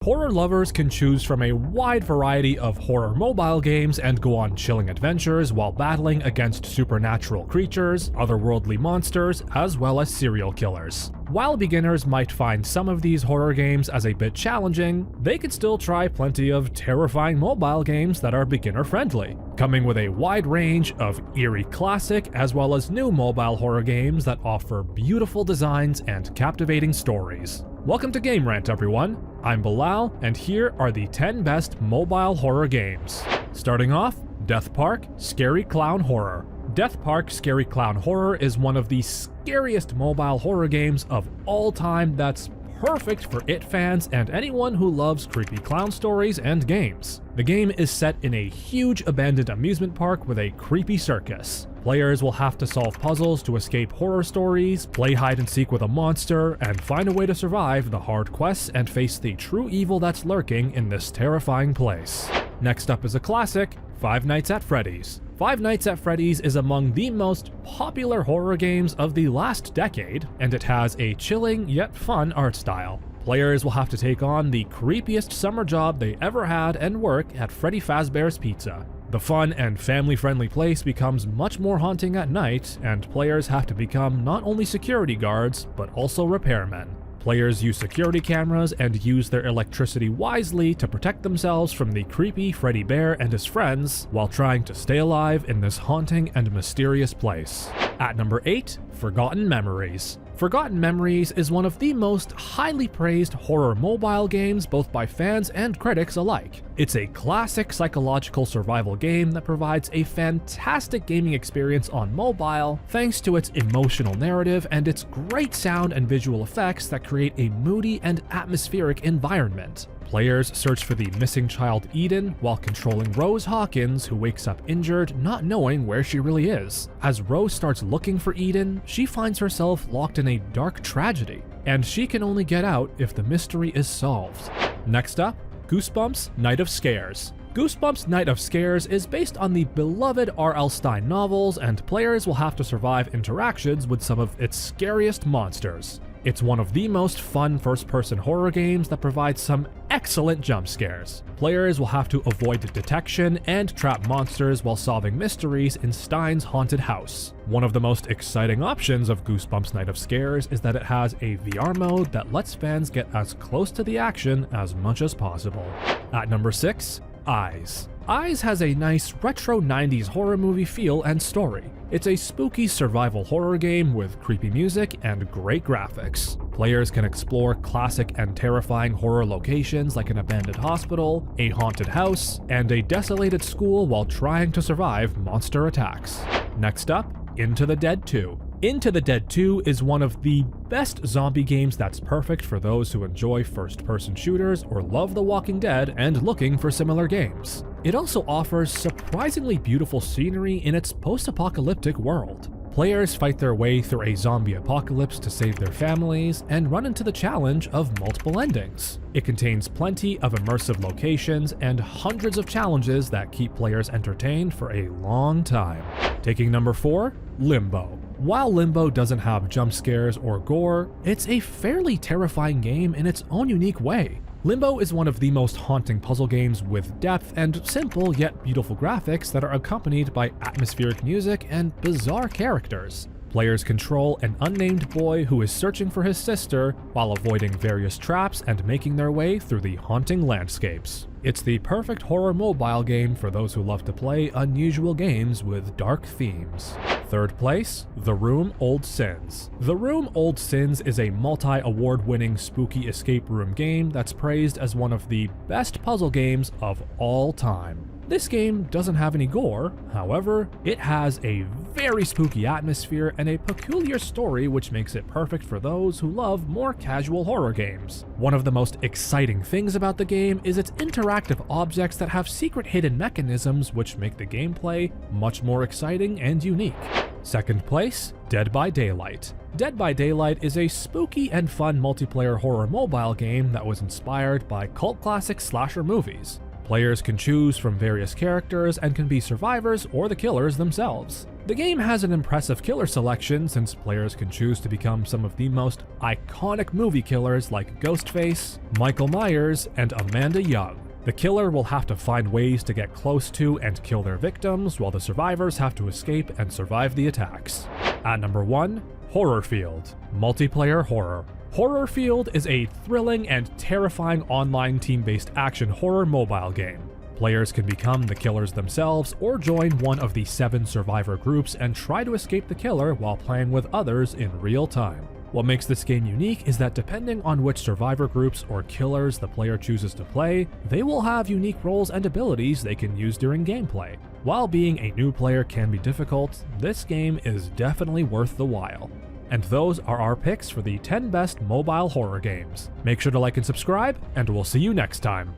Horror lovers can choose from a wide variety of horror mobile games and go on chilling adventures while battling against supernatural creatures, otherworldly monsters, as well as serial killers. While beginners might find some of these horror games as a bit challenging, they could still try plenty of terrifying mobile games that are beginner-friendly, coming with a wide range of eerie classic as well as new mobile horror games that offer beautiful designs and captivating stories. Welcome to Game Rant, everyone. I'm Bilal, and here are the 10 best mobile horror games. Starting off, Death Park Scary Clown Horror. Death Park Scary Clown Horror is one of the scariest mobile horror games of all time that's perfect for It fans and anyone who loves creepy clown stories and games. The game is set in a huge abandoned amusement park with a creepy circus. Players will have to solve puzzles to escape horror stories, play hide and seek with a monster, and find a way to survive the hard quests and face the true evil that's lurking in this terrifying place. Next up is a classic, Five Nights at Freddy's. Five Nights at Freddy's is among the most popular horror games of the last decade, and it has a chilling yet fun art style. Players will have to take on the creepiest summer job they ever had and work at Freddy Fazbear's Pizza. The fun and family-friendly place becomes much more haunting at night, and players have to become not only security guards, but also repairmen. Players use security cameras and use their electricity wisely to protect themselves from the creepy Freddy Bear and his friends while trying to stay alive in this haunting and mysterious place. At number 8, Forgotten Memories. Forgotten Memories is one of the most highly praised horror mobile games both by fans and critics alike. It's a classic psychological survival game that provides a fantastic gaming experience on mobile thanks to its emotional narrative and its great sound and visual effects that create a moody and atmospheric environment. Players search for the missing child Eden while controlling Rose Hawkins, who wakes up injured, not knowing where she really is. As Rose starts looking for Eden, she finds herself locked in a dark tragedy, and she can only get out if the mystery is solved. Next up, Goosebumps Night of Scares. Goosebumps Night of Scares is based on the beloved R.L. Stine novels, and players will have to survive interactions with some of its scariest monsters. It's one of the most fun first-person horror games that provides some excellent jump scares. Players will have to avoid detection and trap monsters while solving mysteries in Stine's haunted house. One of the most exciting options of Goosebumps Night of Scares is that it has a VR mode that lets fans get as close to the action as much as possible. At number 6, Eyes. Eyes has a nice retro 90s horror movie feel and story. It's a spooky survival horror game with creepy music and great graphics. Players can explore classic and terrifying horror locations like an abandoned hospital, a haunted house, and a desolated school while trying to survive monster attacks. Next up, Into the Dead 2. Into the Dead 2 is one of the best zombie games that's perfect for those who enjoy first-person shooters or love The Walking Dead and looking for similar games. It also offers surprisingly beautiful scenery in its post-apocalyptic world. Players fight their way through a zombie apocalypse to save their families and run into the challenge of multiple endings. It contains plenty of immersive locations and hundreds of challenges that keep players entertained for a long time. Taking number 4, Limbo. While Limbo doesn't have jump scares or gore, it's a fairly terrifying game in its own unique way. Limbo is one of the most haunting puzzle games with depth and simple yet beautiful graphics that are accompanied by atmospheric music and bizarre characters. Players control an unnamed boy who is searching for his sister while avoiding various traps and making their way through the haunting landscapes. It's the perfect horror mobile game for those who love to play unusual games with dark themes. Third place, The Room Old Sins. The Room Old Sins is a multi-award-winning spooky escape room game that's praised as one of the best puzzle games of all time. This game doesn't have any gore, however, it has a very spooky atmosphere and a peculiar story which makes it perfect for those who love more casual horror games. One of the most exciting things about the game is its interactive objects that have secret hidden mechanisms which make the gameplay much more exciting and unique. Second place, Dead by Daylight. Dead by Daylight is a spooky and fun multiplayer horror mobile game that was inspired by cult classic slasher movies. Players can choose from various characters and can be survivors or the killers themselves. The game has an impressive killer selection since players can choose to become some of the most iconic movie killers like Ghostface, Michael Myers, and Amanda Young. The killer will have to find ways to get close to and kill their victims, while the survivors have to escape and survive the attacks. At number 1, Horror Field, multiplayer horror. Horror Field is a thrilling and terrifying online team-based action horror mobile game. Players can become the killers themselves or join one of the 7 survivor groups and try to escape the killer while playing with others in real time. What makes this game unique is that depending on which survivor groups or killers the player chooses to play, they will have unique roles and abilities they can use during gameplay. While being a new player can be difficult, this game is definitely worth the while. And those are our picks for the 10 best mobile horror games. Make sure to like and subscribe, and we'll see you next time.